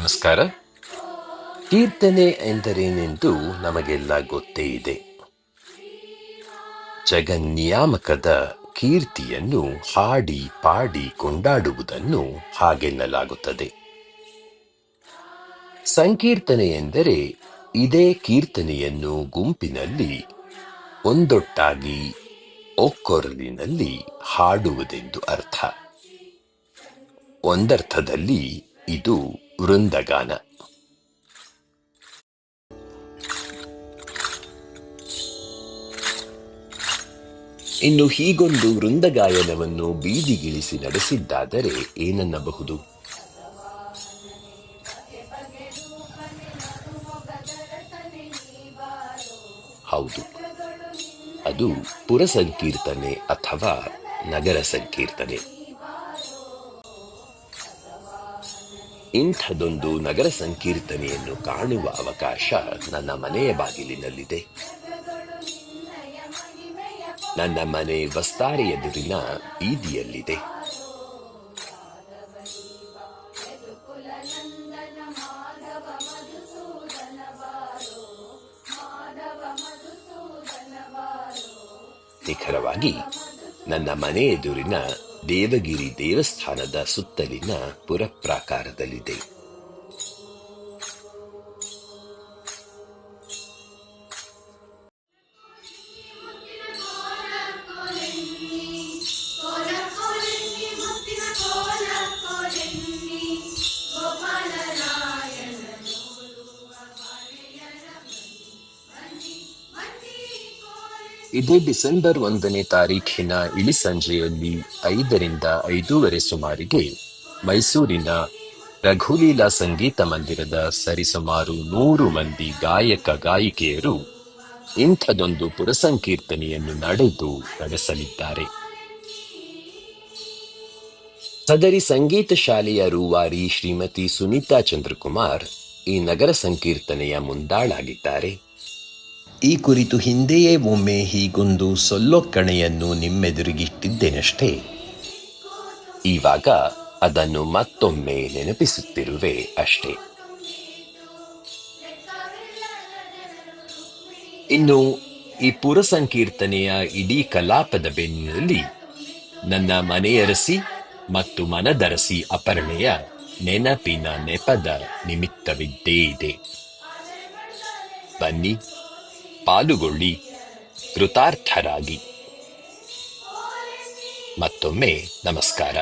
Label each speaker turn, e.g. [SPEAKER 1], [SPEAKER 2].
[SPEAKER 1] ನಮಸ್ಕಾರ. ಕೀರ್ತನೆ ಎಂದರೇನೆಂದು ನಮಗೆಲ್ಲ ಗೊತ್ತೇ ಇದೆ. ಜಗನ್ನಿಯಾಮಕದ ಕೀರ್ತಿಯನ್ನು ಹಾಡಿ ಪಾಡಿ ಕೊಂಡಾಡುವುದನ್ನು ಹಾಗೆನ್ನಲಾಗುತ್ತದೆ. ಸಂಕೀರ್ತನೆ ಎಂದರೆ ಇದೇ ಕೀರ್ತನೆಯನ್ನು ಗುಂಪಿನಲ್ಲಿ ಒಂದೊಟ್ಟಾಗಿ ಒಕ್ಕೊರಲಿನಲ್ಲಿ ಹಾಡುವುದೆಂದು ಅರ್ಥ. ಒಂದರ್ಥದಲ್ಲಿ ಇದು ವೃಂದಗಾನ. ಇನ್ನು ಹೀಗೊಂದು ವೃಂದಗಾಯನವನ್ನು ಬೀದಿಗಿಳಿಸಿ ನಡೆಸಿದ್ದಾದರೆ ಏನನ್ನಬಹುದು? ಹೌದು, ಅದು ಪುರಸಂಕೀರ್ತನೆ ಅಥವಾ ನಗರ ಸಂಕೀರ್ತನೆ. ಇಂಥದೊಂದು ನಗರ ಸಂಕೀರ್ತನೆಯನ್ನು ಕಾಣುವ ಅವಕಾಶ ನನ್ನ ಮನೆಯ ಬಾಗಿಲಿನಲ್ಲಿದೆ. ನನ್ನ ಮನೆ ವಸ್ತಾರೆ ಎದುರಿನ ಬೀದಿಯಲ್ಲಿದೆ. ನಿಖರವಾಗಿ ನನ್ನ ಮನೆ ಎದುರಿನ ದೇವಗಿರಿ ದೇವಸ್ಥಾನದ ಸುತ್ತಲಿನ ಪುರಪ್ರಾಕಾರದಲ್ಲಿದೆ. ಇದೇ ಡಿಸೆಂಬರ್ 1ನೇ ತಾರೀಖಿನ ಇಳಿಸಂಜೆಯಲ್ಲಿ 5ರಿಂದ 5:30 ಸುಮಾರಿಗೆ ಮೈಸೂರಿನ ರಘುಲೀಲಾ ಸಂಗೀತ ಮಂದಿರದ ಸರಿಸುಮಾರು 100 ಮಂದಿ ಗಾಯಕ ಗಾಯಿಕೆಯರು ಇಂಥದೊಂದು ಪುರಸಂಕೀರ್ತನೆಯನ್ನು ನಡೆಸಲಿದ್ದಾರೆ. ಸದರಿ ಸಂಗೀತ ಶಾಲೆಯ ರೂವಾರಿ ಶ್ರೀಮತಿ ಸುನೀತಾ ಚಂದ್ರಕುಮಾರ್ ಈ ನಗರ ಸಂಕೀರ್ತನೆಯ ಮುಂದಾಳಾಗಿದ್ದಾರೆ. ಈ ಕುರಿತು ಹಿಂದೆಯೇ ಒಮ್ಮೆ ಹೀಗೊಂದು ಸೊಲ್ಲೊಕ್ಕಣೆಯನ್ನು ನಿಮ್ಮೆದುರಿಗಿಟ್ಟಿದ್ದೇನಷ್ಟೇ. ಇವಾಗ ಅದನ್ನು ಮತ್ತೊಮ್ಮೆ ನೆನಪಿಸುತ್ತಿರುವೆ ಅಷ್ಟೇ. ಇನ್ನು ಈ ಪುರಸಂಕೀರ್ತನೆಯ ಇಡೀ ಕಲಾಪದ ಬೆನ್ನಿನಲ್ಲಿ ನನ್ನ ಮನೆಯರಸಿ ಮತ್ತು ಮನದರಸಿ ಅಪರ್ಣೆಯ ನೆನಪಿನ ನೆಪದ ನಿಮಿತ್ತವಿದ್ದೇ ಇದೆ. ಬನ್ನಿ, ಪಾಲುಗೊಳ್ಳಿ, ಕೃತಾರ್ಥರಾಗಿ. ಮತ್ತೊಮ್ಮೆ ನಮಸ್ಕಾರ.